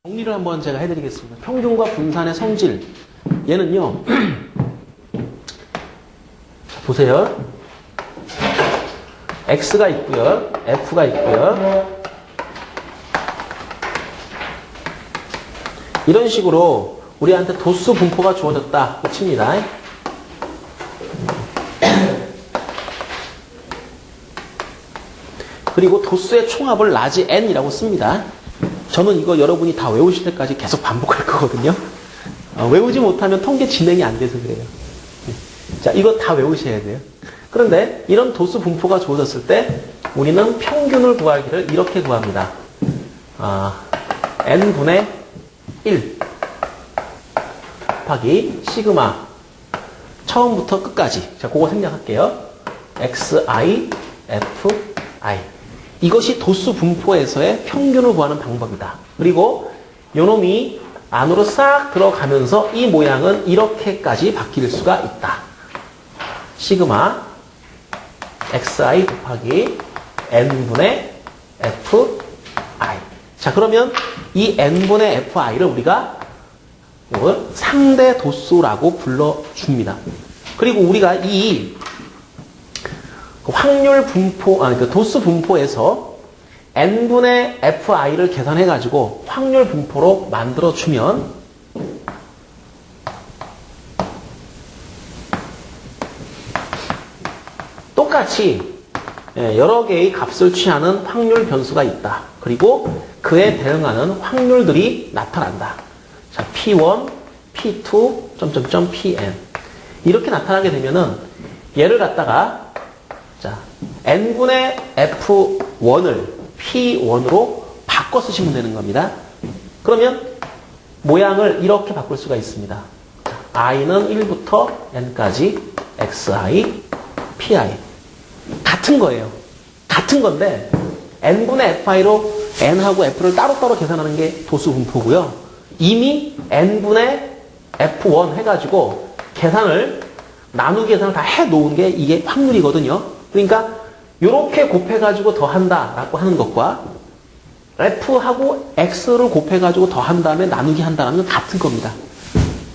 정리를 한번 제가 해드리겠습니다. 평균과 분산의 성질. 얘는요. 자, 보세요. X가 있고요. F가 있고요. 이런 식으로 우리한테 도수 분포가 주어졌다. 칩니다. 그리고 도수의 총합을 라지 N이라고 씁니다. 저는 이거 여러분이 다 외우실 때까지 계속 반복할 거거든요. 외우지 못하면 통계 진행이 안 돼서 그래요. 자, 이거 다 외우셔야 돼요. 그런데 이런 도수 분포가 주어졌을 때 우리는 평균을 구하기를 이렇게 구합니다. n분의 1 곱하기 시그마 처음부터 끝까지. 자, 그거 생략할게요. xi, fi. 이것이 도수 분포에서의 평균을 구하는 방법이다. 그리고 요놈이 안으로 싹 들어가면서 이 모양은 이렇게까지 바뀔 수가 있다. 시그마 xi 곱하기 n분의 fi. 자, 그러면 이 n분의 fi를 우리가 상대 도수라고 불러줍니다. 그리고 우리가 이 확률 분포, 그 도수 분포에서 n분의 fi를 계산해가지고 확률 분포로 만들어주면 똑같이 여러 개의 값을 취하는 확률 변수가 있다. 그리고 그에 대응하는 확률들이 나타난다. 자, P1, P2, Pn. 이렇게 나타나게 되면은 얘를 갖다가 자, n분의 f1을 p1으로 바꿔 쓰시면 되는 겁니다. 그러면 모양을 이렇게 바꿀 수가 있습니다. 자, i는 1부터 n까지 xi, pi. 같은 거예요. 같은 건데 n분의 fi로 n하고 f를 따로따로 계산하는 게 도수 분포고요. 이미 n분의 f1 해가지고 나누기 계산을 다 해놓은 게 이게 확률이거든요. 그러니까 이렇게 곱해가지고 더한다라고 하는 것과 F하고 X를 곱해가지고 더한 다음에 나누기 한다는 건 같은 겁니다.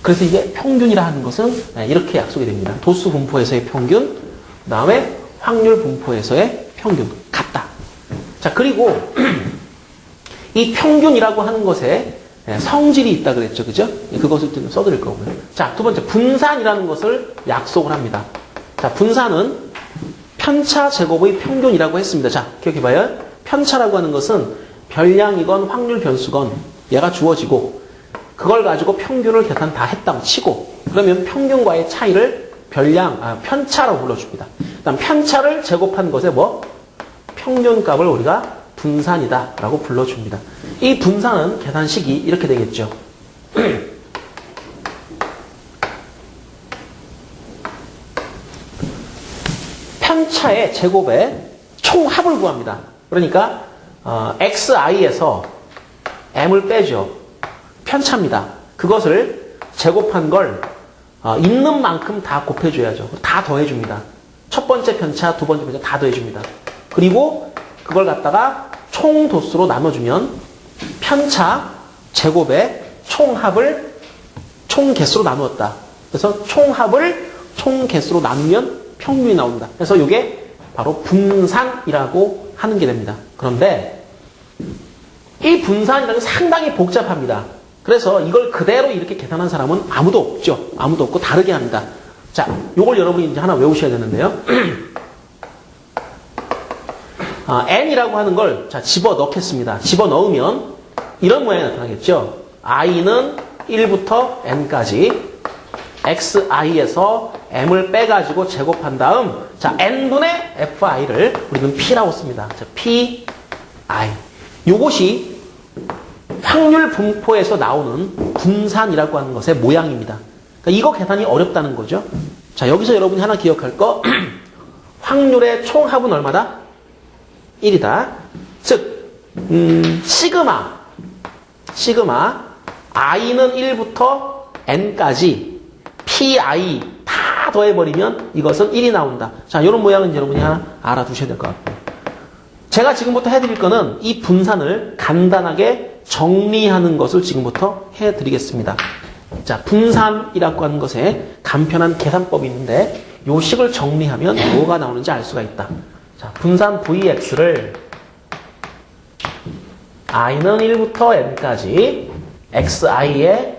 그래서 이게 평균이라 하는 것은 이렇게 약속이 됩니다. 도수 분포에서의 평균, 그 다음에 확률 분포에서의 평균. 같다. 자, 그리고 이 평균이라고 하는 것에 성질이 있다 그랬죠. 그죠? 그것을 좀 써드릴 거고요. 자, 두 번째, 분산이라는 것을 약속을 합니다. 자, 분산은 편차 제곱의 평균이라고 했습니다. 자, 기억해봐요. 편차라고 하는 것은 별량이건 확률 변수건 얘가 주어지고 그걸 가지고 평균을 계산 다 했다고 치고 그러면 평균과의 차이를 편차라고 불러줍니다. 그다음 편차를 제곱한 것에 평균값을 우리가 분산이다 라고 불러줍니다. 이 분산은 계산식이 이렇게 되겠죠. 편차의 제곱의 총합을 구합니다. 그러니까 xi에서 m을 빼죠. 편차입니다. 그것을 제곱한 걸 있는 만큼 다 곱해줘야죠. 다 더해줍니다. 첫 번째 편차, 두 번째 편차 다 더해줍니다. 그리고 그걸 갖다가 총 도수로 나눠주면 편차 제곱의 총합을 총 개수로 나누었다. 그래서 총합을 총 개수로 나누면 평균이 나온다. 그래서 이게 바로 분산이라고 하는 게 됩니다. 그런데 이 분산이라는 게 상당히 복잡합니다. 그래서 이걸 그대로 이렇게 계산한 사람은 아무도 없죠. 아무도 없고 다르게 합니다. 자, 요걸 여러분이 이제 하나 외우셔야 되는데요. n이라고 하는 걸 집어넣겠습니다. 집어넣으면 이런 모양이 나타나겠죠. i는 1부터 n까지 xi에서 m을 빼가지고 제곱한 다음 자 n분의 fi를 우리는 p라고 씁니다. 자, pi. 요것이 확률 분포에서 나오는 분산이라고 하는 것의 모양입니다. 그러니까 이거 계산이 어렵다는 거죠. 자, 여기서 여러분이 하나 기억할 거 확률의 총합은 얼마다? 1이다. 즉 시그마 i는 1부터 n까지 pi 다 더해버리면 이것은 1이 나온다. 자, 이런 모양은 여러분이 하나 알아두셔야 될 것 같고요. 제가 지금부터 해드릴 거는 이 분산을 간단하게 정리하는 것을 지금부터 해드리겠습니다. 자, 분산이라고 하는 것에 간편한 계산법이 있는데 요 식을 정리하면 뭐가 나오는지 알 수가 있다. 자, 분산 Vx를 i는 1부터 n까지 xi의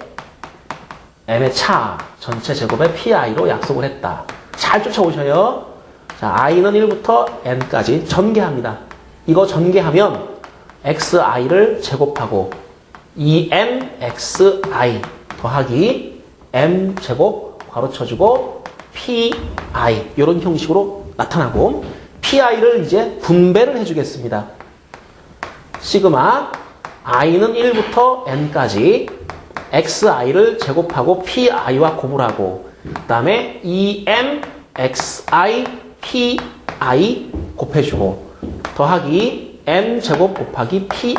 m의 차 전체 제곱의 pi로 약속을 했다. 잘 쫓아오셔요. 자, i는 1부터 n까지 전개합니다. 이거 전개하면 xi를 제곱하고 2mxi 더하기 m제곱 괄호쳐주고 pi 이런 형식으로 나타나고 pi를 이제 분배를 해주겠습니다. 시그마 i는 1부터 n까지 xi를 제곱하고 pi와 곱을 하고 그 다음에 2mxi pi 곱해주고 더하기 m제곱 곱하기 pi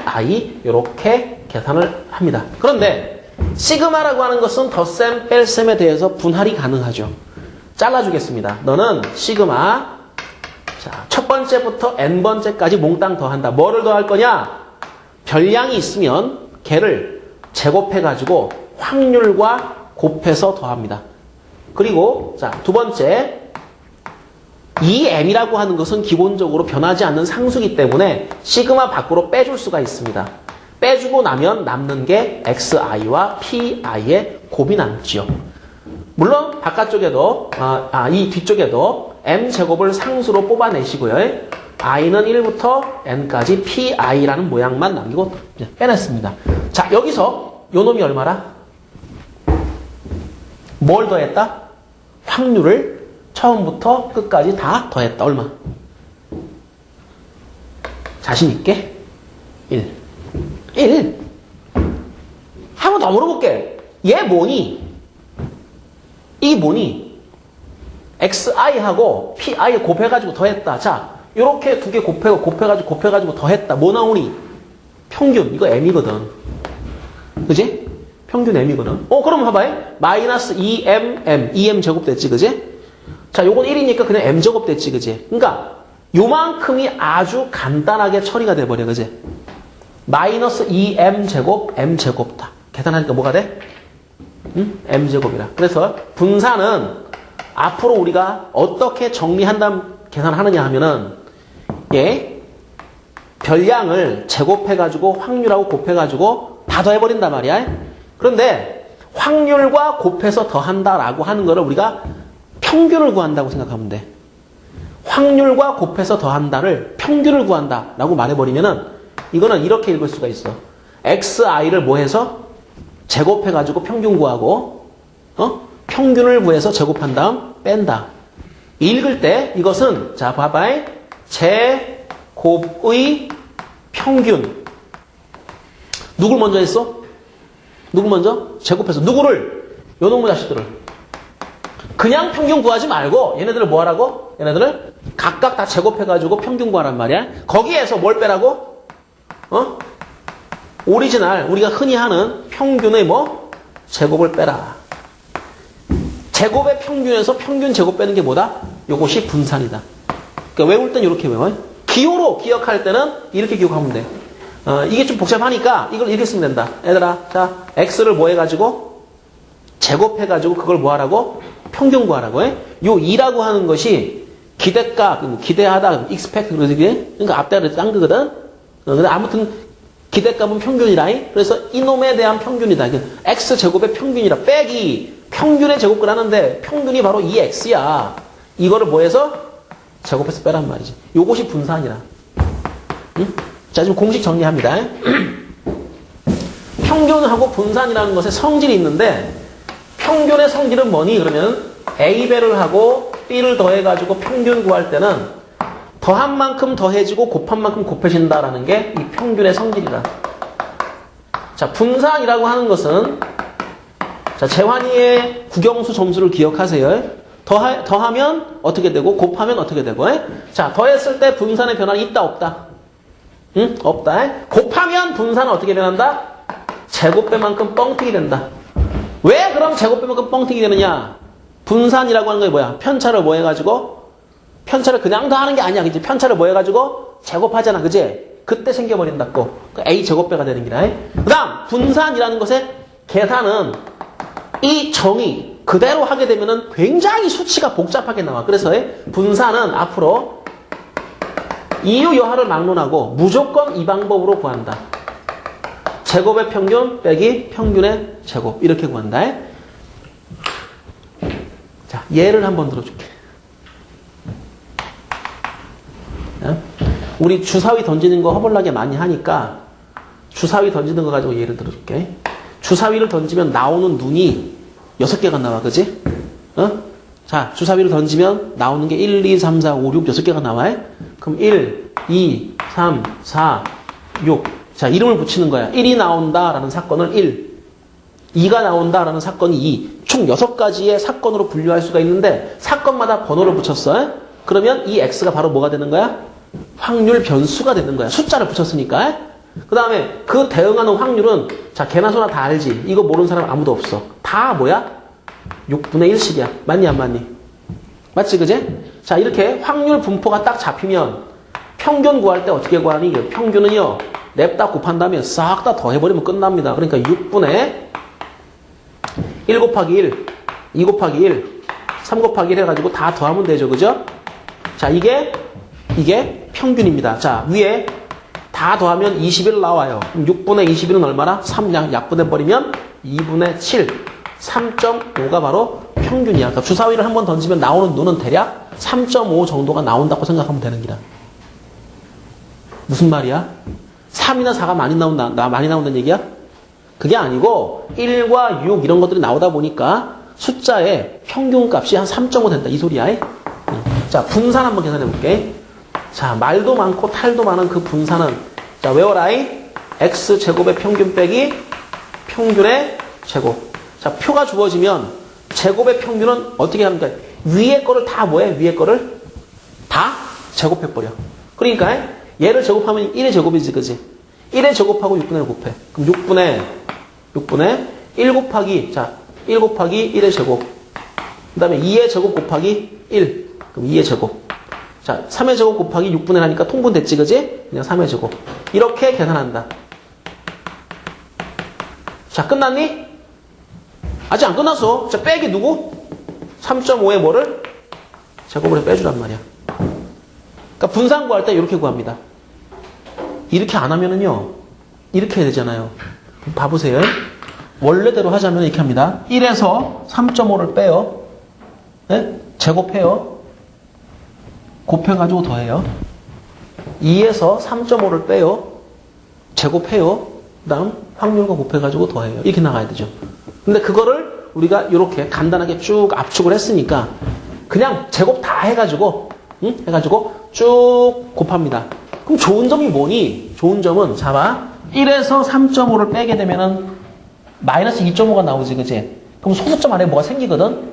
이렇게 계산을 합니다. 그런데 시그마라고 하는 것은 덧셈, 뺄셈에 대해서 분할이 가능하죠. 잘라주겠습니다. 너는 시그마 자, 첫 번째부터 n번째까지 몽땅 더한다. 뭐를 더할 거냐? 별량이 있으면 걔를 제곱해가지고 확률과 곱해서 더합니다. 그리고 자, 두 번째 2m이라고 하는 것은 기본적으로 변하지 않는 상수이기 때문에 시그마 밖으로 빼줄 수가 있습니다. 빼주고 나면 남는 게 xi와 pi의 곱이 남지요. 물론 바깥쪽에도 이 뒤쪽에도 m제곱을 상수로 뽑아내시고요. i는 1부터 n까지 pi라는 모양만 남기고 빼냈습니다. 자, 여기서 요 놈이 얼마라? 뭘 더했다? 확률을 처음부터 끝까지 다 더했다. 얼마? 자신 있게? 1. 한 번 더 물어볼게. 얘 뭐니? 이 뭐니? xi하고 pi 곱해가지고 더했다. 자, 요렇게 두 개 곱해가지고 더했다. 뭐 나오니? 평균. 이거 m이거든. 그지? 평균 m이거든. 그럼 봐봐요. 마이너스 2m 제곱 됐지, 그지? 자, 요건 1이니까 그냥 m제곱 됐지, 그지? 그러니까 요만큼이 아주 간단하게 처리가 돼버려, 그지? 마이너스 2m제곱, m제곱다. 계산하니까 뭐가 돼? m제곱이라. 그래서 분산은 앞으로 우리가 어떻게 정리한다면 계산하느냐 하면은 별량을 제곱해가지고 확률하고 곱해가지고 다 더해버린단 말이야. 그런데 확률과 곱해서 더한다라고 하는 거를 우리가 평균을 구한다고 생각하면 돼. 확률과 곱해서 더한다를 평균을 구한다라고 말해버리면은 이거는 이렇게 읽을 수가 있어. xi를 뭐 해서 제곱해가지고 평균 구하고 평균을 구해서 제곱한 다음 뺀다. 읽을 때 이것은 자 봐봐요. 제곱의 평균. 누굴 먼저 했어? 누구 먼저? 제곱해서. 누구를? 요 놈의 자식들을. 그냥 평균 구하지 말고 얘네들을 뭐 하라고? 얘네들을 각각 다 제곱해가지고 평균 구하란 말이야. 거기에서 뭘 빼라고? 오리지널 우리가 흔히 하는 평균의 뭐? 제곱을 빼라. 제곱의 평균에서 평균 제곱 빼는 게 뭐다? 요것이 분산이다. 그러니까 외울 땐 이렇게 외워요. 기호로 기억할 때는 이렇게 기억하면 돼. 이게 좀 복잡하니까 이걸 이렇게 쓰면 된다. 얘들아, 자, x를 뭐 해가지고 제곱해가지고 그걸 뭐 하라고? 평균 구하라고 해. 요 2라고 하는 것이 기대값, 기대하다, expect 그러지. 그러니까 앞대가 딴 거거든. 근데 아무튼 기대값은 평균이라. 그래서 이놈에 대한 평균이다. x 제곱의 평균이라. 빼기 평균의 제곱을 하는데 평균이 바로 2x야. 이거를 뭐 해서? 제곱해서 빼란 말이지. 요것이 분산이라. 응? 자, 지금 공식 정리합니다. 평균하고 분산이라는 것에 성질이 있는데 평균의 성질은 뭐니? 그러면 A배를 하고 B를 더해가지고 평균 구할 때는 더한 만큼 더해지고 곱한 만큼 곱해진다라는 게 이 평균의 성질이다. 자, 분산이라고 하는 것은 자, 재환이의 국영수 점수를 기억하세요. 더하면 어떻게 되고 곱하면 어떻게 되고 자, 더했을 때 분산의 변화는 있다 없다? 응? 없다. 곱하면 분산은 어떻게 변한다? 제곱배만큼 뻥튀기 된다. 왜 그럼 제곱배만큼 뻥튀기 되느냐? 분산이라고 하는 게 뭐야? 편차를 뭐 해가지고? 편차를 그냥 더하는 게 아니야. 그치? 편차를 뭐 해가지고? 제곱하잖아. 그치? 그때 생겨버린다고. 그 A 제곱배가 되는 기라. 그 다음, 분산이라는 것의 계산은 이 정의 그대로 하게 되면은 굉장히 수치가 복잡하게 나와. 그래서 분산은 앞으로 이유 여하를 막론하고 무조건 이 방법으로 구한다. 제곱의 평균 빼기 평균의 제곱. 이렇게 구한다. 자, 예를 한번 들어줄게. 우리 주사위 던지는 거 허벌나게 많이 하니까 주사위 던지는 거 가지고 예를 들어줄게. 주사위를 던지면 나오는 눈이 6개가 나와. 그지? 자, 주사위를 던지면 나오는 게 1, 2, 3, 4, 5, 6, 6개가 나와. 그럼 1, 2, 3, 4, 6. 자, 이름을 붙이는 거야. 1이 나온다라는 사건을 1, 2가 나온다라는 사건이 2. 총 6가지의 사건으로 분류할 수가 있는데 사건마다 번호를 붙였어. 그러면 이 X가 바로 뭐가 되는 거야? 확률 변수가 되는 거야. 숫자를 붙였으니까. 그 다음에 그 대응하는 확률은 자, 개나 소나 다 알지? 이거 모르는 사람 아무도 없어. 다 뭐야? 6분의 1씩이야. 맞니 안 맞니? 맞지 그제? 자, 이렇게 확률 분포가 딱 잡히면 평균 구할 때 어떻게 구하니? 평균은요, 냅다 곱한 다음에 싹 다 더해버리면 끝납니다. 그러니까 6분의 1 곱하기 1, 2 곱하기 1, 3 곱하기 1 해가지고 다 더하면 되죠. 그죠? 자, 이게 평균입니다. 자, 위에 다 더하면 21 나와요. 그럼 6분의 21은 얼마나? 3 약분해버리면 2분의 7, 3.5가 바로 평균이야. 그러니까 주사위를 한번 던지면 나오는 눈은 대략 3.5 정도가 나온다고 생각하면 되는 기라. 무슨 말이야? 3이나 4가 많이 나온다는 얘기야? 그게 아니고 1과 6 이런 것들이 나오다 보니까 숫자의 평균값이 한 3.5 된다. 이 소리야. 자, 분산 한번 계산해 볼게. 자, 말도 많고 탈도 많은 그 분산은 자, 외워라. X제곱의 평균 빼기 평균의 제곱. 자, 표가 주어지면 제곱의 평균은 어떻게 합니까? 위에 거를 다 뭐해? 위에 거를 다 제곱해버려. 그러니까 얘를 제곱하면 1의 제곱이지, 그지? 1의 제곱하고 6분의 1 곱해. 그럼 6분의 1 곱하기, 자, 1 곱하기 1의 제곱. 그 다음에 2의 제곱 곱하기 1. 그럼 2의 제곱. 자, 3의 제곱 곱하기 6분의 1 하니까 통분됐지, 그지? 그냥 3의 제곱. 이렇게 계산한다. 자, 끝났니? 아직 안 끝났어. 자, 빼기 누구? 3.5의 뭐를? 제곱을 해 빼주란 말이야. 그러니까 분산 구할 때 이렇게 구합니다. 이렇게 안 하면은요, 이렇게 해야 되잖아요. 봐보세요. 원래대로 하자면 이렇게 합니다. 1에서 3.5를 빼요. 네? 제곱해요. 곱해가지고 더해요. 2에서 3.5를 빼요. 제곱해요. 그 다음 확률과 곱해가지고 더해요. 이렇게 나가야 되죠. 근데 그거를 우리가 이렇게 간단하게 쭉 압축을 했으니까 그냥 제곱 다 해가지고 해가지고 쭉 곱합니다. 그럼 좋은 점이 뭐니? 좋은 점은 잡아 1에서 3.5를 빼게 되면은 마이너스 2.5가 나오지, 그치? 그럼 소수점 안에 뭐가 생기거든?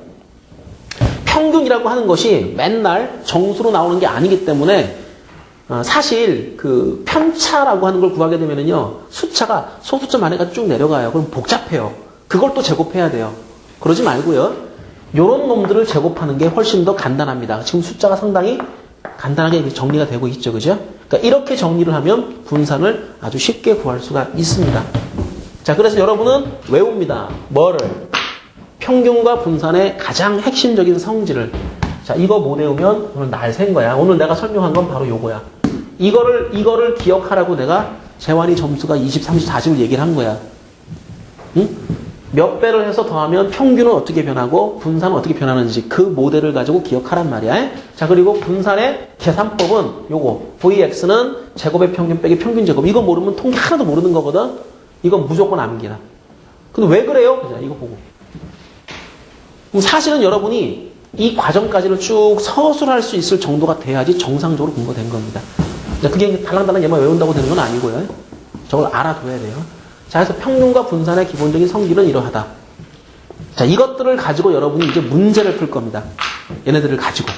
평균이라고 하는 것이 맨날 정수로 나오는 게 아니기 때문에 사실 그 편차라고 하는 걸 구하게 되면은요, 숫자가 소수점 안에가 쭉 내려가요. 그럼 복잡해요. 그걸 또 제곱해야 돼요. 그러지 말고요. 요런 놈들을 제곱하는 게 훨씬 더 간단합니다. 지금 숫자가 상당히 간단하게 정리가 되고 있죠. 그죠? 그러니까 이렇게 정리를 하면 분산을 아주 쉽게 구할 수가 있습니다. 자, 그래서 여러분은 외웁니다. 뭐를? 평균과 분산의 가장 핵심적인 성질을. 자, 이거 못 외우면 오늘 날 샌 거야. 오늘 내가 설명한 건 바로 요거야. 이거를 기억하라고 내가 재환이 점수가 20, 30, 40을 얘기를 한 거야. 응? 몇 배를 해서 더하면 평균은 어떻게 변하고 분산은 어떻게 변하는지 그 모델을 가지고 기억하란 말이야. 자, 그리고 분산의 계산법은 요거. Vx는 제곱의 평균 빼기 평균 제곱. 이거 모르면 통계 하나도 모르는 거거든. 이건 무조건 암기다. 근데 왜 그래요? 그냥 이거 보고. 그럼 사실은 여러분이 이 과정까지를 쭉 서술할 수 있을 정도가 돼야지 정상적으로 공부된 겁니다. 그게 달랑달랑 얘만 외운다고 되는 건 아니고요. 저걸 알아둬야 돼요. 자, 그래서 평균과 분산의 기본적인 성질은 이러하다. 자, 이것들을 가지고 여러분이 이제 문제를 풀 겁니다. 얘네들을 가지고.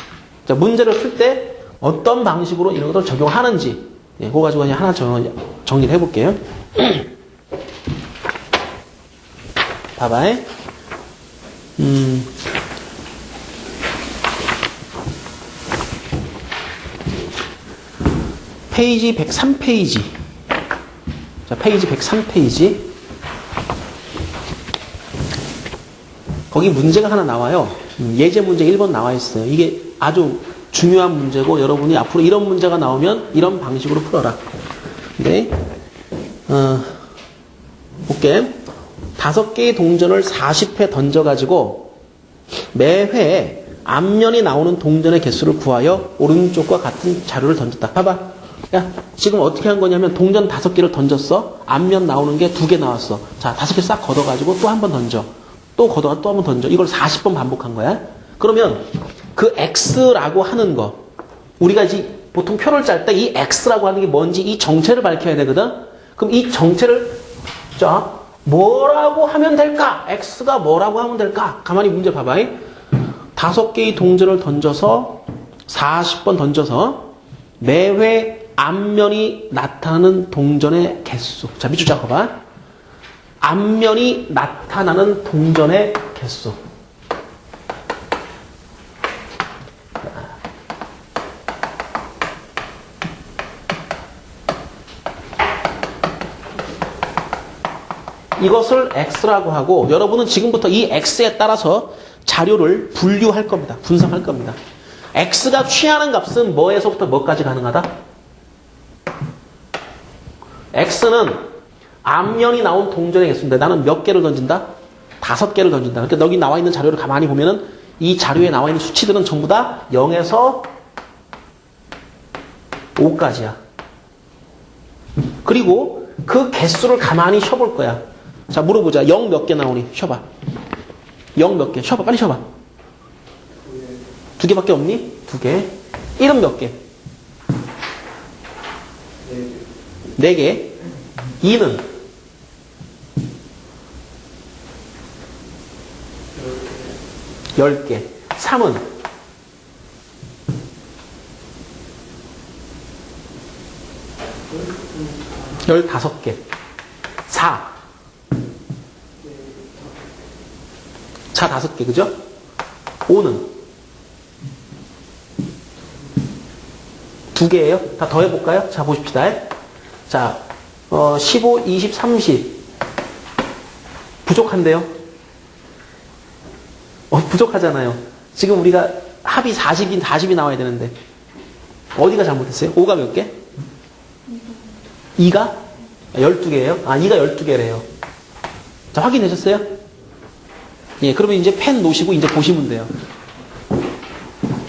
자, 문제를 풀 때 어떤 방식으로 이런 것을 적용하는지, 그거 가지고 그냥 하나 정리를 해볼게요. 봐봐. 페이지 103페이지. 자, 페이지 103페이지. 거기 문제가 하나 나와요. 예제 문제 1번 나와 있어요. 이게 아주 중요한 문제고 여러분이 앞으로 이런 문제가 나오면 이런 방식으로 풀어라. 네. 볼게. 5개의 동전을 40회 던져가지고 매회 앞면이 나오는 동전의 개수를 구하여 오른쪽과 같은 자료를 던졌다. 봐봐. 야, 지금 어떻게 한 거냐면 동전 5개를 던졌어. 앞면 나오는 게 2개 나왔어. 자, 5개 싹 걷어가지고 또 한 번 던져. 또 걷어가 또 한 번 던져. 이걸 40번 반복한 거야. 그러면 그 X라고 하는 거, 우리가 이제 보통 표를 짤 때 이 X라고 하는 게 뭔지 이 정체를 밝혀야 되거든. 그럼 이 정체를 자 뭐라고 하면 될까? X가 뭐라고 하면 될까? 가만히 문제 봐봐. 5개의 동전을 던져서 40번 던져서 매회 앞면이 나타나는 동전의 개수. 자, 밑줄 잡아봐. 앞면이 나타나는 동전의 개수. 이것을 X라고 하고 여러분은 지금부터 이 X에 따라서 자료를 분류할 겁니다. 분석할 겁니다. X가 취하는 값은 뭐에서부터 뭐까지 가능하다? X는 앞면이 나온 동전의 개수인데 나는 몇 개를 던진다? 5개를 던진다. 그러니까 여기 나와 있는 자료를 가만히 보면은 이 자료에 나와 있는 수치들은 전부 다 0에서 5까지야. 그리고 그 개수를 가만히 쉬어볼 거야. 자, 물어보자. 0 몇 개 나오니? 쉬어봐. 0 몇 개? 쉬어봐. 빨리 쉬어봐. 2개밖에 없니? 2개. 1은 몇 개? 4개. 2는? 10개. 3은? 15개. 4. 자, 5개, 그죠? 5는? 2개예요? 다 더해볼까요? 자, 보십시다. 자, 15, 20, 30. 부족한데요? 부족하잖아요. 지금 우리가 합이 40이 나와야 되는데. 어디가 잘못했어요? 5가 몇 개? 2가? 12개예요? 아, 2가 12개래요. 자, 확인되셨어요? 예, 그러면 이제 펜 놓으시고 이제 보시면 돼요.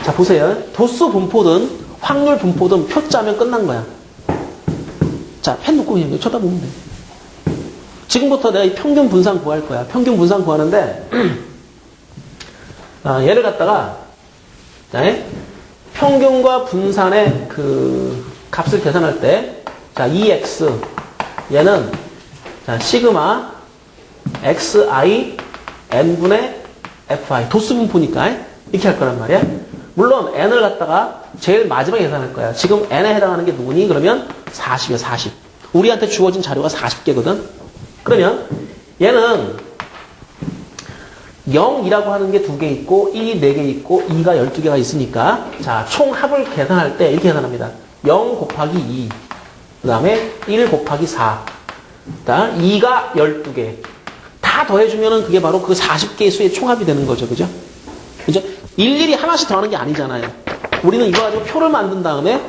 자, 보세요. 도수 분포든 확률 분포든 표 짜면 끝난 거야. 자, 펜 놓고 그냥 쳐다보면 돼. 지금부터 내가 이 평균 분산 구할 거야. 평균 분산 구하는데 얘를 갖다가 평균과 분산의 그 값을 계산할 때 자, 2x 얘는 자, 시그마 xi n분의 fi 도수 분포니까 이렇게 할 거란 말이야. 물론 n을 갖다가 제일 마지막에 계산할 거야. 지금 n에 해당하는 게 누구니? 그러면 40이야, 40. 우리한테 주어진 자료가 40개거든. 그러면 얘는 0이라고 하는 게 2개 있고 1이 4개 있고 2가 12개가 있으니까 자, 총 합을 계산할 때 이렇게 계산합니다. 0 곱하기 2 그 다음에 1 곱하기 4 그다음 2가 12개 다 더해주면은 그게 바로 그 40개의 수의 총합이 되는 거죠. 그죠? 그죠? 일일이 하나씩 더하는 게 아니잖아요. 우리는 이거 가지고 표를 만든 다음에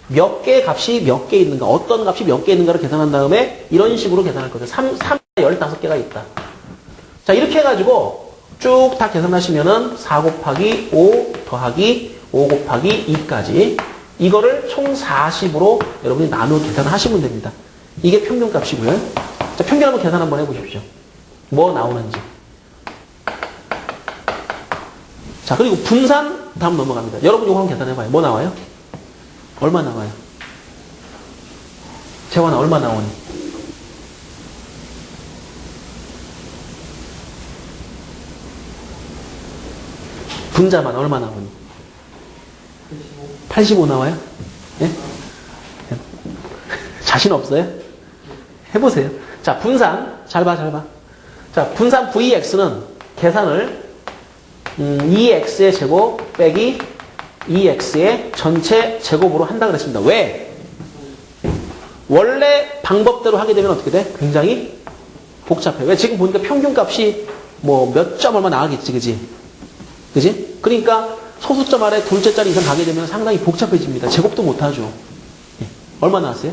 몇 개의 값이 몇 개 있는가, 어떤 값이 몇 개 있는가를 계산한 다음에 이런 식으로 계산할 거죠. 3에 15개가 있다. 자, 이렇게 해가지고 쭉 다 계산하시면은 4 곱하기 5 더하기 5 곱하기 2까지 이거를 총 40으로 여러분이 나누어 계산하시면 됩니다. 이게 평균값이고요. 자, 평균 한번 계산 한번 해보십시오. 뭐 나오는지. 자, 그리고 분산 다음 넘어갑니다. 여러분 이거 한번 계산해봐요. 뭐 나와요? 얼마 나와요? 재환아 얼마 나오니? 분자만 얼마 나오니? 85 나와요? 예? 자신 없어요? 해보세요. 자, 분산. 잘 봐, 잘 봐. 자, 분산 Vx는 계산을 2x의 제곱 빼기 2x의 전체 제곱으로 한다 그랬습니다. 왜? 원래 방법대로 하게 되면 어떻게 돼? 굉장히 복잡해. 왜? 지금 보니까 평균값이 뭐 몇 점 얼마 나가겠지, 그지? 그지? 그러니까 소수점 아래 둘째 자리 이상 가게 되면 상당히 복잡해집니다. 제곱도 못하죠. 예. 얼마 나왔어요?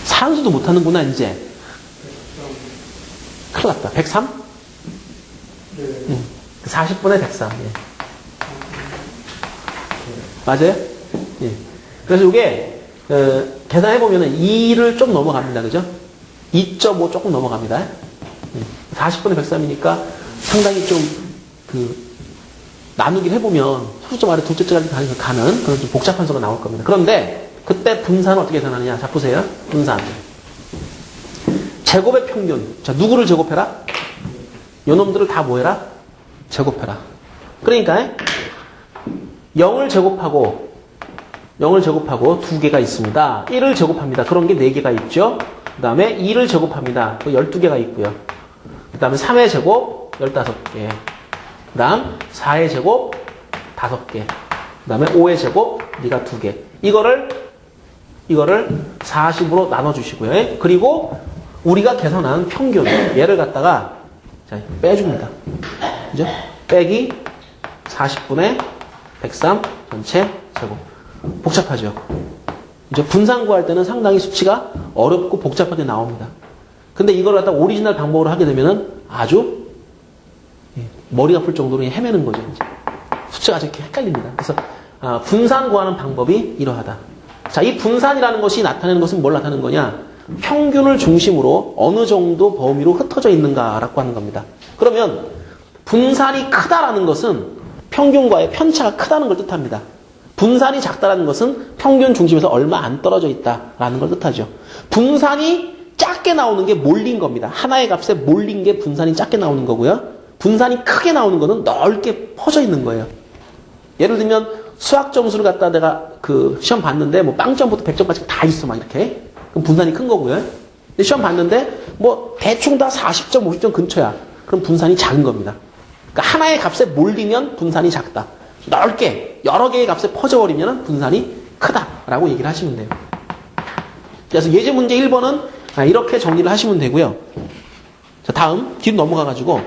산수도 못하는구나, 이제. 큰일 났다. 103? 네. 40분에 103. 예. 맞아요? 예. 그래서 이게, 계산해보면 2를 좀 넘어갑니다. 그죠? 2.5 조금 넘어갑니다. 40분에 103이니까 상당히 좀, 나누기를 해보면 소수점 아래 둘째 자리 가는 그런 좀 복잡한 수가 나올 겁니다. 그런데 그때 분산을 어떻게 계산하느냐. 자, 보세요. 분산. 제곱의 평균. 자, 누구를 제곱해라? 요놈들을 다 뭐해라? 제곱해라. 그러니까 0을 제곱하고 두 개가 있습니다. 1을 제곱합니다. 그런 게 4개가 있죠. 그 다음에 2를 제곱합니다. 12개가 있고요. 그 다음에 3의 제곱 15개. 그 다음 4의 제곱 5개. 그 다음에 5의 제곱 네가 2개. 이거를 40으로 나눠주시고요. 그리고 우리가 계산한 평균 얘를 갖다가 자, 빼줍니다. 그죠? 빼기 40분의 103 전체 제곱. 복잡하죠? 이제 분산 구할 때는 상당히 수치가 어렵고 복잡하게 나옵니다. 근데 이걸 갖다 오리지널 방법으로 하게 되면은 아주 머리 아플 정도로 헤매는 거죠. 이제. 수치가 아주 이렇게 헷갈립니다. 그래서 분산 구하는 방법이 이러하다. 자, 이 분산이라는 것이 나타내는 것은 뭘 나타내는 거냐? 평균을 중심으로 어느 정도 범위로 흩어져 있는가라고 하는 겁니다. 그러면 분산이 크다라는 것은 평균과의 편차가 크다는 걸 뜻합니다. 분산이 작다라는 것은 평균 중심에서 얼마 안 떨어져 있다라는 걸 뜻하죠. 분산이 작게 나오는 게 몰린 겁니다. 하나의 값에 몰린 게 분산이 작게 나오는 거고요. 분산이 크게 나오는 거는 넓게 퍼져 있는 거예요. 예를 들면 수학 점수를 갖다 내가 시험 봤는데 뭐 빵점부터 100점까지 다 있어 막 이렇게. 그럼 분산이 큰 거고요. 근데 시험 봤는데 뭐 대충 다 40점, 50점 근처야. 그럼 분산이 작은 겁니다. 그러니까 하나의 값에 몰리면 분산이 작다. 넓게 여러 개의 값에 퍼져버리면 분산이 크다라고 얘기를 하시면 돼요. 그래서 예제 문제 1번은 이렇게 정리를 하시면 되고요. 자, 다음 뒤로 넘어가가지고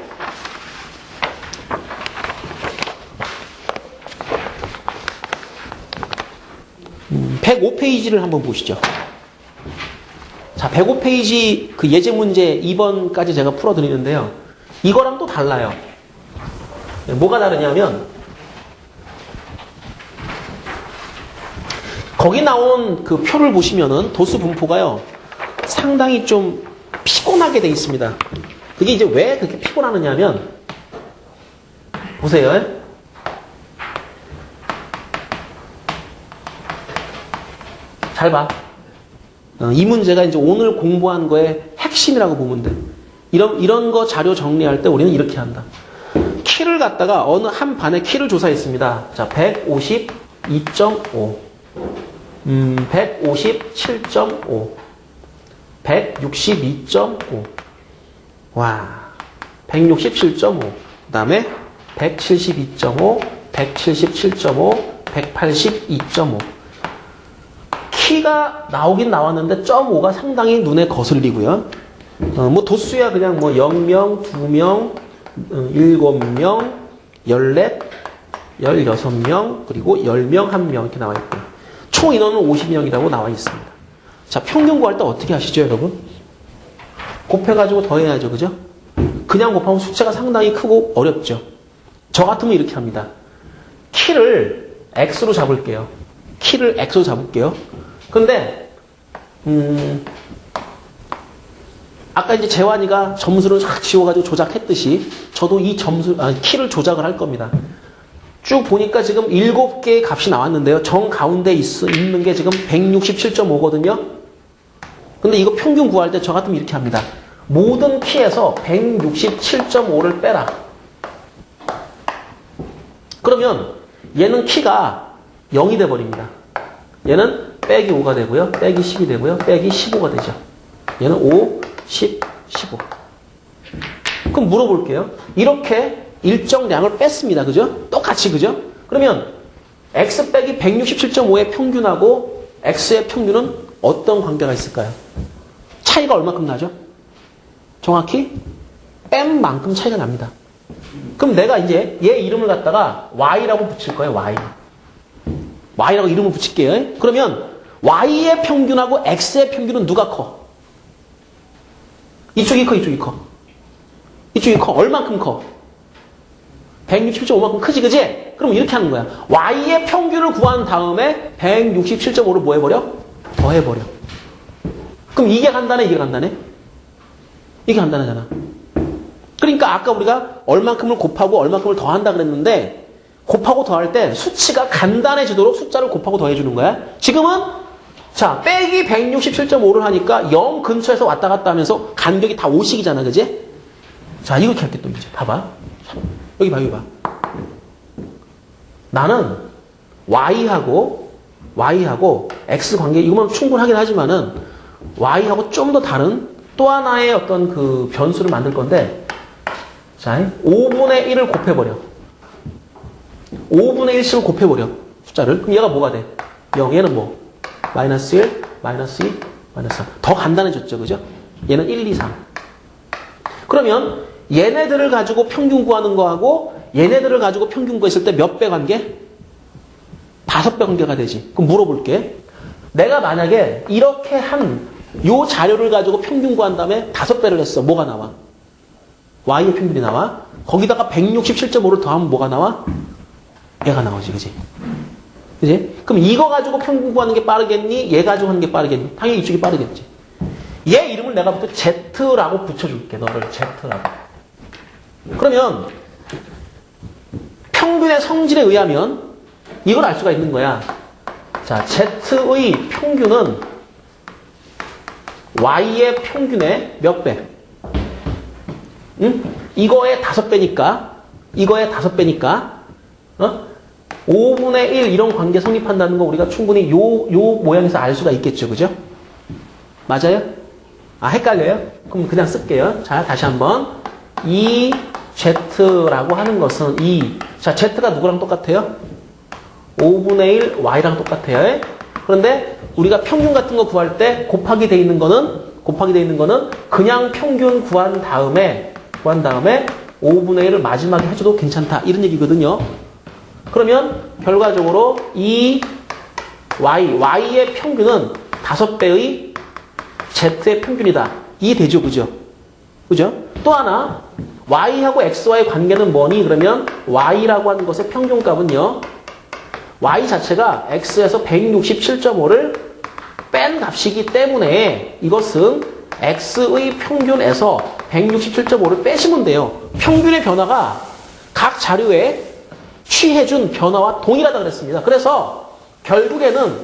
105페이지를 한번 보시죠. 자, 105페이지 그 예제 문제 2번까지 제가 풀어드리는데요. 이거랑 또 달라요. 뭐가 다르냐면 거기 나온 그 표를 보시면은 도수 분포가요. 상당히 좀 피곤하게 돼 있습니다. 그게 이제 왜 그렇게 피곤하느냐면 보세요. 잘 봐. 이 문제가 이제 오늘 공부한 거의 핵심이라고 보면 돼. 이런 거 자료 정리할 때 우리는 이렇게 한다. 키를 갖다가 어느 한 반의 키를 조사했습니다. 자, 152.5, 157.5, 162.5, 와, 167.5, 그 다음에 172.5, 177.5, 182.5. 키가 나오긴 나왔는데 0.5가 상당히 눈에 거슬리고요. 뭐 도수야 그냥 뭐 0명, 2명, 7명, 14, 16명, 그리고 10명, 1명 이렇게 나와 있고요. 총 인원은 50명이라고 나와 있습니다. 자, 평균 구할 때 어떻게 하시죠, 여러분? 곱해가지고 더해야죠, 그죠? 그냥 곱하면 숫자가 상당히 크고 어렵죠. 저 같으면 이렇게 합니다. 키를 x로 잡을게요. 키를 x로 잡을게요. 근데 아까 이제 재환이가 점수를 쫙 지워가지고 조작했듯이 저도 이 키를 조작을 할 겁니다. 쭉 보니까 지금 7개의 값이 나왔는데요. 정 가운데 있는 게 지금 167.5거든요. 근데 이거 평균 구할 때 저 같으면 이렇게 합니다. 모든 키에서 167.5를 빼라. 그러면 얘는 키가 0이 돼버립니다. 얘는 빼기 5가 되고요. 빼기 10이 되고요. 빼기 15가 되죠. 얘는 5, 10, 15. 그럼 물어볼게요. 이렇게 일정량을 뺐습니다. 그죠? 똑같이, 그죠? 그러면 x 빼기 167.5의 평균하고 x의 평균은 어떤 관계가 있을까요? 차이가 얼마큼 나죠? 정확히 m만큼 차이가 납니다. 그럼 내가 이제 얘 이름을 갖다가 y라고 붙일 거예요. y라고 이름을 붙일게요. 그러면 y의 평균하고 x의 평균은 누가 커? 이쪽이 커, 이쪽이 커. 이쪽이 커. 얼만큼 커? 167.5만큼 크지, 그지? 그럼 이렇게 하는 거야. y의 평균을 구한 다음에 167.5를 뭐 해버려? 더해버려. 그럼 이게 간단해, 이게 간단해? 이게 간단하잖아. 그러니까 아까 우리가 얼만큼을 곱하고 얼만큼을 더한다 그랬는데 곱하고 더할 때 수치가 간단해지도록 숫자를 곱하고 더해주는 거야. 지금은 자 빼기 167.5를 하니까 0 근처에서 왔다 갔다 하면서 간격이 다 5씩이잖아, 그지? 자 이렇게 할게 또 이제 봐봐. 여기 봐, 여기 봐. 나는 y하고 x 관계 이거만 충분하긴 하지만은 y하고 좀 더 다른 또 하나의 어떤 그 변수를 만들 건데, 자 5분의 1을 곱해버려. 5분의 1씩을 곱해버려 숫자를. 그럼 얘가 뭐가 돼? 0. 얘는 뭐? 마이너스 1, 마이너스 2, 마이너스 3. 더 간단해졌죠, 그죠? 얘는 1, 2, 3. 그러면 얘네들을 가지고 평균 구하는 거하고 얘네들을 가지고 평균 구했을 때 몇 배 관계? 5배 관계가 되지. 그럼 물어볼게. 내가 만약에 이렇게 한 요 자료를 가지고 평균 구한 다음에 5배를 했어. 뭐가 나와? y의 평균이 나와. 거기다가 167.5를 더하면 뭐가 나와? 얘가 나오지, 그지? 그지? 그럼 이거 가지고 평균 구하는 게 빠르겠니? 얘 가지고 하는 게 빠르겠니? 당연히 이쪽이 빠르겠지. 얘 이름을 내가 부터 Z라고 붙여줄게. 너를 Z라고. 그러면 평균의 성질에 의하면 이걸 알 수가 있는 거야. 자, Z의 평균은 Y의 평균의 몇 배? 응? 이거의 5배니까, 이거의 5배니까, 5분의 1 이런 관계 성립한다는 거 우리가 충분히 요 모양에서 알 수가 있겠죠, 그죠? 맞아요? 아, 헷갈려요? 그럼 그냥 쓸게요. 자, 다시 한번. 이 Z라고 하는 것은 자, Z가 누구랑 똑같아요? 5분의 1 Y랑 똑같아요. 그런데 우리가 평균 같은 거 구할 때 곱하기 돼 있는 거는 그냥 평균 구한 다음에 5분의 1을 마지막에 해줘도 괜찮다. 이런 얘기거든요. 그러면 결과적으로 이 Y의 평균은 5배의 Z의 평균이다. 이해되죠? 그죠? 그죠? 또 하나, Y하고 X와의 관계는 뭐니? 그러면 Y라고 하는 것의 평균값은요, Y 자체가 X에서 167.5를 뺀 값이기 때문에 이것은 X의 평균에서 167.5를 빼시면 돼요. 평균의 변화가 각 자료에 취해준 변화와 동일하다 그랬습니다. 그래서 결국에는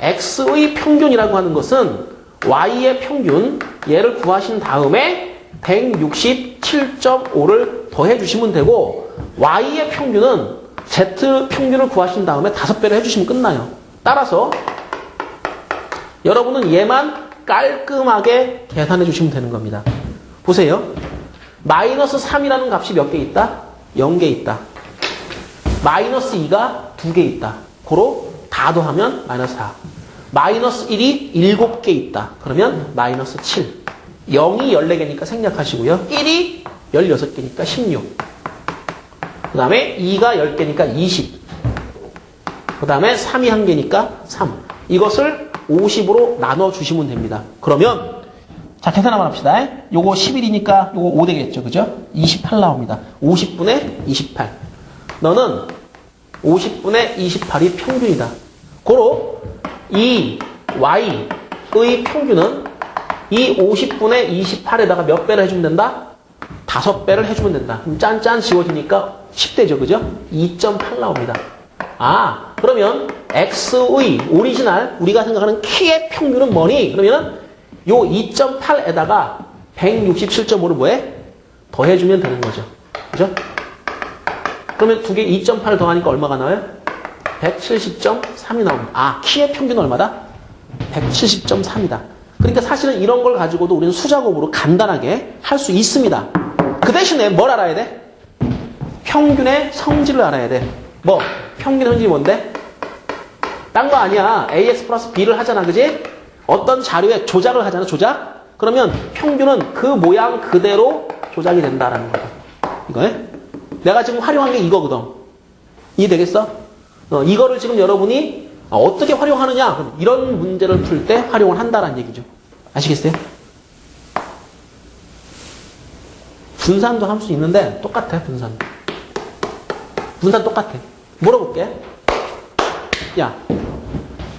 X의 평균이라고 하는 것은 Y의 평균, 얘를 구하신 다음에 167.5를 더해 주시면 되고, Y의 평균은 Z 평균을 구하신 다음에 5배를 해주시면 끝나요. 따라서 여러분은 얘만 깔끔하게 계산해 주시면 되는 겁니다. 보세요. 마이너스 3이라는 값이 몇 개 있다? 0개 있다. 마이너스 2가 2개 있다. 고로 다 더하면 마이너스 4. 마이너스 1이 7개 있다. 그러면 마이너스 7. 0이 14개니까 생략하시고요. 1이 16개니까 16. 그 다음에 2가 10개니까 20. 그 다음에 3이 1개니까 3. 이것을 50으로 나눠주시면 됩니다. 그러면 자, 계산 한번 합시다. 요거 11이니까 요거 5 되겠죠. 그죠? 28 나옵니다. 50분의 28. 너는 50분의 28이 평균이다. 고로 이 Y의 평균은 이 50분의 28에다가 몇 배를 해주면 된다? 5배를 해주면 된다. 그럼 짠짠 지워지니까 10대죠. 그죠? 2.8 나옵니다. 아, 그러면 X의 오리지널, 우리가 생각하는 키의 평균은 뭐니? 그러면은 요 2.8에다가 167.5를 뭐해? 더해주면 되는 거죠. 그죠? 그러면 두 개 2.8을 더하니까 얼마가 나와요? 170.3이 나옵니다. 아, 키의 평균은 얼마다? 170.3이다. 그러니까 사실은 이런 걸 가지고도 우리는 수작업으로 간단하게 할 수 있습니다. 그 대신에 뭘 알아야 돼? 평균의 성질을 알아야 돼. 뭐? 평균 현진이 뭔데? 딴 거 아니야. ax 플러스 b를 하잖아. 그지? 어떤 자료에 조작을 하잖아. 조작? 그러면 평균은 그 모양 그대로 조작이 된다라는 거야. 이거 내가 지금 활용한 게 이거거든. 이해되겠어? 이거를 지금 여러분이 어떻게 활용하느냐? 이런 문제를 풀 때 활용을 한다라는 얘기죠. 아시겠어요? 분산도 할 수 있는데 똑같아. 분산 똑같아. 물어볼게. 야,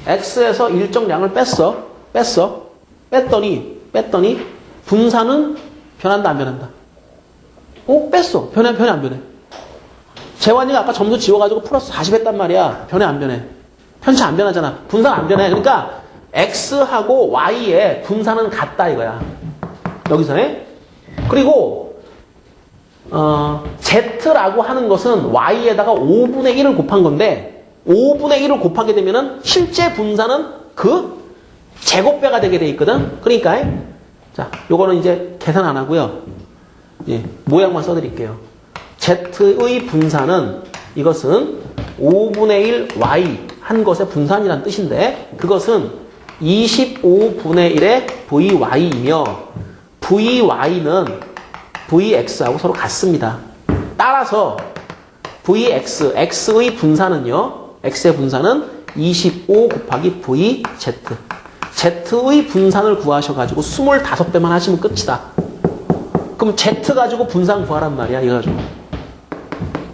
x에서 일정량을 뺐더니 분산은 변한다 안 변한다? 뺐어. 변해 안 변해? 재환이가 아까 점수 지워가지고 플러스 40 했단 말이야. 변해 안 변해? 편차 안 변하잖아. 분산 안 변해. 그러니까 x하고 y의 분산은 같다 이거야. 여기서 그리고 z라고 하는 것은 y에다가 5분의 1을 곱한 건데 5분의 1을 곱하게 되면은 실제 분산은 그 제곱배가 되게 돼 있거든. 그러니까 자, 요거는 이제 계산 안 하고요. 예, 모양만 써드릴게요. z의 분산은 이것은 5분의 1 y 한 것의 분산이란 뜻인데 그것은 25분의 1의 vy이며 vy는 vx하고 서로 같습니다. 따라서 x의 분산은요. x의 분산은 25 곱하기 vz. z의 분산을 구하셔가지고 25배만 하시면 끝이다. 그럼 z 가지고 분산 구하란 말이야.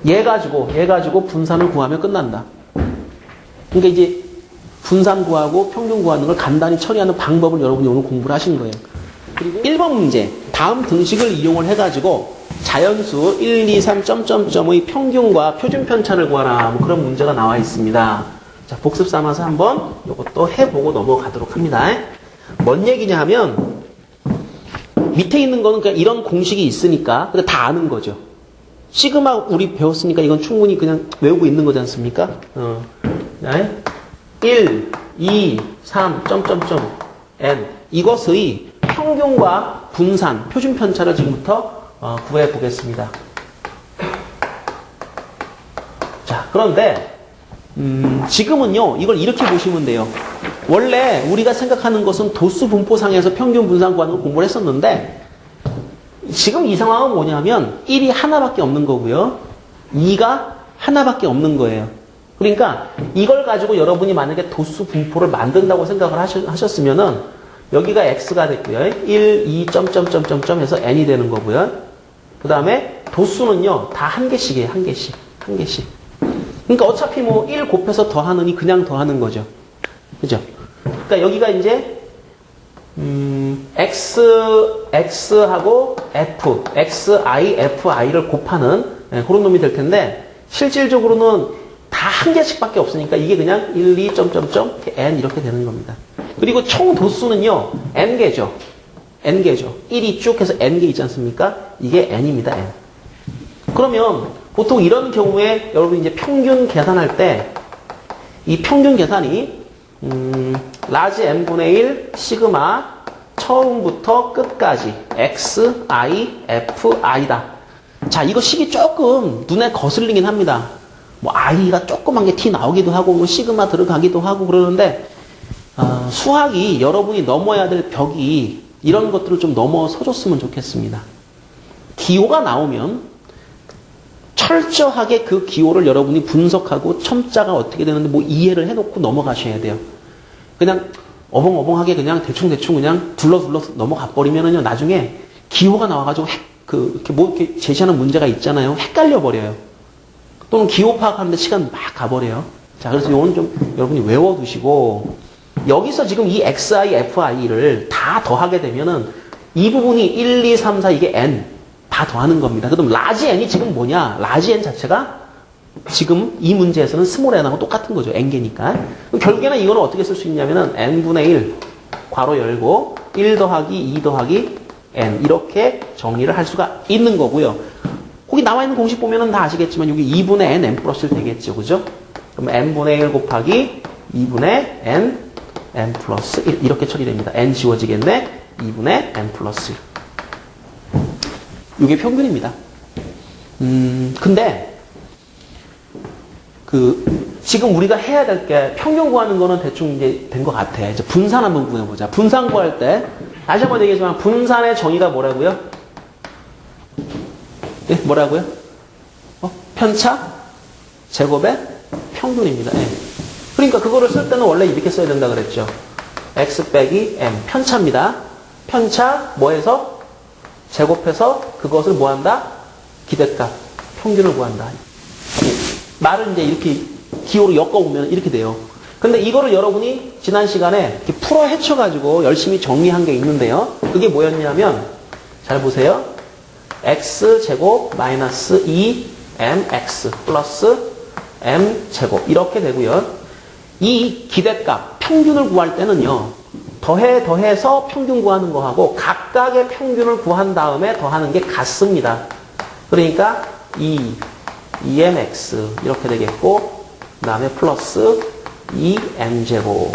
얘 가지고 분산을 구하면 끝난다. 그러니까 이제 분산 구하고 평균 구하는 걸 간단히 처리하는 방법을 여러분이 오늘 공부를 하신 거예요. 그리고 1번 문제. 다음 등식을 이용을 해가지고 자연수 1, 2, 3, 점점점의 평균과 표준 편차를 구하라. 뭐 그런 문제가 나와 있습니다. 자, 복습 삼아서 한번 이것도 해보고 넘어가도록 합니다. 뭔 얘기냐 하면 밑에 있는 거는 그냥 이런 공식이 있으니까 근데 다 아는 거죠. 시그마 우리 배웠으니까 이건 충분히 그냥 외우고 있는 거지 않습니까? 1, 2, 3, 점점점, n. 이것의 평균과 분산, 표준 편차를 지금부터 구해 보겠습니다. 자, 그런데 지금은요, 이걸 이렇게 보시면 돼요. 원래 우리가 생각하는 것은 도수 분포상에서 평균 분산 구하는 걸 공부를 했었는데 지금 이 상황은 뭐냐면 1이 하나밖에 없는 거고요. 2가 하나밖에 없는 거예요. 그러니까 이걸 가지고 여러분이 만약에 도수 분포를 만든다고 생각을 하셨으면은 여기가 x가 됐고요. 1, 2, 점점점점점 해서 n이 되는 거고요. 그 다음에 도수는요. 다 한 개씩이에요. 한 개씩. 그러니까 어차피 뭐 1 곱해서 더하느니 그냥 더하는 거죠. 그죠? 그러니까 여기가 이제 x하고 f, xi, fi를 곱하는 그런 놈이 될 텐데 실질적으로는 다 한 개씩밖에 없으니까 이게 그냥 1, 2, 점점점, n 이렇게 되는 겁니다. 그리고 총 도수는요, n개죠. 1이 쭉 해서 n개 있지 않습니까? 이게 n입니다, n. 그러면 보통 이런 경우에 여러분 이제 평균 계산할 때 이 평균 계산이 라지 n분의 1 시그마 처음부터 끝까지 x, i, f, i다. 자, 이거 식이 조금 눈에 거슬리긴 합니다. 뭐 i가 조그만 게 t 나오기도 하고 뭐 시그마 들어가기도 하고 그러는데 수학이 여러분이 넘어야 될 벽이 이런 것들을 좀 넘어서줬으면 좋겠습니다. 기호가 나오면 철저하게 그 기호를 여러분이 분석하고 첨자가 어떻게 되는데 뭐 이해를 해놓고 넘어가셔야 돼요. 그냥 어벙어벙하게 그냥 대충 그냥 둘러 넘어가 버리면은요 나중에 기호가 나와가지고 이렇게 뭐 이렇게 제시하는 문제가 있잖아요. 헷갈려 버려요. 또는 기호 파악하는데 시간 막 가버려요. 자, 그래서 이거는 좀 여러분이 외워두시고 여기서 지금 이 xi, fi를 다 더하게 되면은 이 부분이 1, 2, 3, 4 이게 n 다 더하는 겁니다. 그럼 라지 n이 지금 뭐냐? 라지 n 자체가 지금 이 문제에서는 스몰 n하고 똑같은 거죠. n개니까. 결국에는 이거는 어떻게 쓸 수 있냐면은 n분의 1 괄호 열고 1 더하기 2 더하기 n 이렇게 정리를 할 수가 있는 거고요. 거기 나와 있는 공식 보면은 다 아시겠지만 여기 2분의 n 플러스 1 되겠죠. 그죠? 그럼 n분의 1 곱하기 2분의 n 플러스 1 이렇게 처리됩니다. n 지워지겠네. 2분의 n 플러스 1. 이게 평균입니다. 근데 지금 우리가 해야 될 게 평균 구하는 거는 대충 이제 된 것 같아. 이제 분산 한번 구해보자. 분산 구할 때, 다시 한번 얘기하지만 분산의 정의가 뭐라고요? 예, 뭐라고요? 편차 제곱의 평균입니다. 예. 그러니까 그거를 쓸 때는 원래 이렇게 써야 된다 그랬죠. x 빼기 m 편차입니다. 편차 뭐해서 제곱해서 그것을 뭐한다? 기대값 평균을 구한다. 말을 이제 이렇게 기호로 엮어보면 이렇게 돼요. 근데 이거를 여러분이 지난 시간에 이렇게 풀어 헤쳐가지고 열심히 정리한 게 있는데요. 그게 뭐였냐면 잘 보세요. x제곱 마이너스 2mx 플러스 m제곱 이렇게 되고요. 이 기대값 평균을 구할 때는요. 더해서 평균 구하는 거하고 각각의 평균을 구한 다음에 더하는 게 같습니다. 그러니까 2mx 이렇게 되겠고 그 다음에 플러스 2m제곱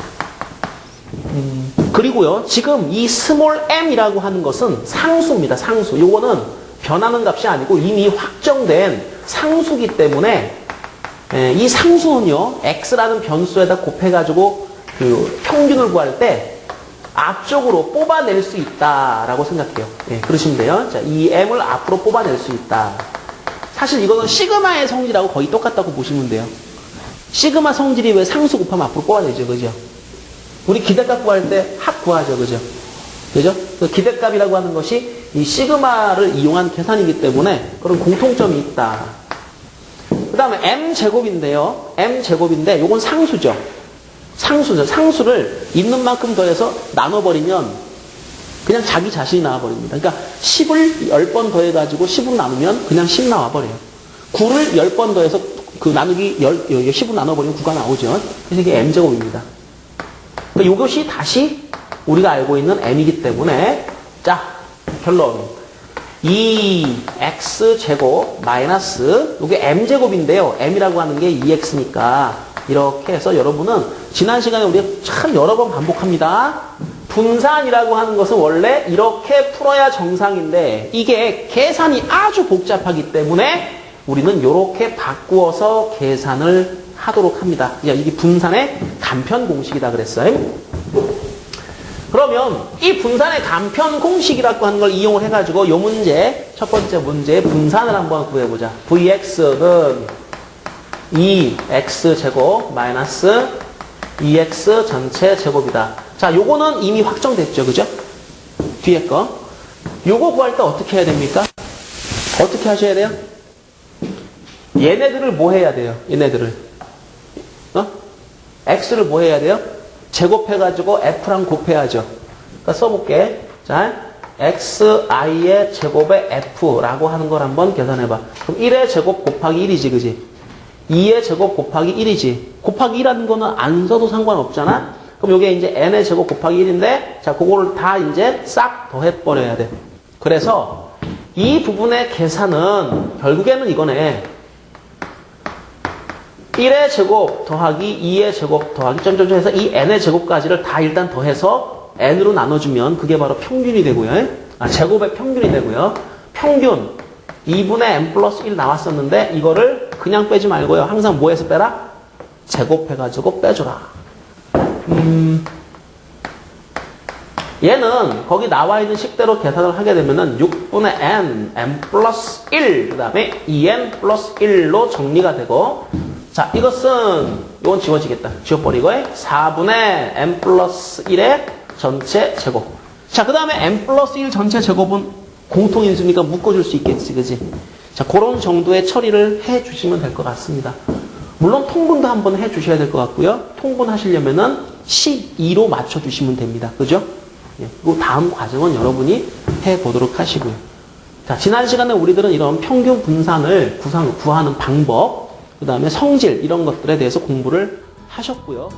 그리고요. 지금 이 스몰 m이라고 하는 것은 상수입니다. 상수. 요거는 변하는 값이 아니고 이미 확정된 상수기 때문에 이 상수는요. x라는 변수에다 곱해가지고 그 평균을 구할 때 앞쪽으로 뽑아낼 수 있다라고 생각해요. 예, 그러시면 돼요. 자, 이 m을 앞으로 뽑아낼 수 있다. 사실 이거는 시그마의 성질하고 거의 똑같다고 보시면 돼요. 시그마 성질이 왜 상수 곱하면 앞으로 뽑아내죠, 그죠? 우리 기대값 구할 때 합 구하죠, 그죠? 그죠? 그 기대값이라고 하는 것이 이 시그마를 이용한 계산이기 때문에 그런 공통점이 있다. 그 다음에 m제곱인데요. m제곱인데 요건 상수죠. 상수죠. 상수를 있는 만큼 더해서 나눠버리면 그냥 자기 자신이 나와버립니다. 그러니까 10을 10번 더해가지고 10을 나누면 그냥 10 나와버려요. 9를 10번 더해서 그 나누기 10을 나눠버리면 9가 나오죠. 그래서 이게 m제곱입니다. 그러니까 이것이 다시 우리가 알고 있는 m이기 때문에 자, 결론. 2x제곱 마이너스 이게 m제곱인데요. m이라고 하는 게 2x니까 이렇게 해서 여러분은 지난 시간에 우리가 참 여러 번 반복합니다. 분산이라고 하는 것은 원래 이렇게 풀어야 정상인데 이게 계산이 아주 복잡하기 때문에 우리는 이렇게 바꾸어서 계산을 하도록 합니다. 이게 분산의 간편 공식이다 그랬어요. 그러면 이 분산의 간편 공식이라고 하는 걸 이용을 해가지고 이 문제, 첫 번째 문제의 분산을 한번 구해보자. vx는 2x제곱 마이너스 2x 전체 제곱이다. 자, 요거는 이미 확정됐죠. 그죠? 뒤에 거. 요거 구할 때 어떻게 해야 됩니까? 어떻게 하셔야 돼요? 얘네들을 뭐 해야 돼요? 얘네들을. x를 뭐 해야 돼요? 제곱해가지고 f랑 곱해야죠. 그러니까 써볼게. 자, xi의 제곱에 f라고 하는 걸 한번 계산해봐. 그럼 1의 제곱 곱하기 1이지, 그지? 2의 제곱 곱하기 1이지. 곱하기 1하는 거는 안 써도 상관없잖아? 그럼 이게 이제 n의 제곱 곱하기 1인데, 자, 그거를 다 이제 싹 더해버려야 돼. 그래서 이 부분의 계산은 결국에는 이거네. 1의 제곱 더하기 2의 제곱 더하기 점점점 해서 이 n의 제곱까지를 다 일단 더해서 n으로 나눠주면 그게 바로 평균이 되고요. 제곱의 평균이 되고요. 평균 2분의 n 플러스 1 나왔었는데 이거를 그냥 빼지 말고요. 항상 뭐해서 빼라? 제곱해가지고 빼줘라. 얘는 거기 나와 있는 식대로 계산을 하게 되면은 6분의 n 플러스 1, 그 다음에 2n 플러스 1로 정리가 되고, 자, 이것은, 이건 지워지겠다. 지워버리고, 4분의 n 플러스 1의 전체 제곱. 자, 그 다음에 n 플러스 1 전체 제곱은 공통인수니까 묶어줄 수 있겠지, 그지? 자, 그런 정도의 처리를 해 주시면 될 것 같습니다. 물론 통분도 한번 해 주셔야 될 것 같고요. 통분하시려면은 12로 맞춰주시면 됩니다. 그죠? 예, 그리고 다음 과정은 여러분이 해보도록 하시고요. 자, 지난 시간에 우리들은 이런 평균 분산을 구하는 방법, 그 다음에 성질, 이런 것들에 대해서 공부를 하셨고요.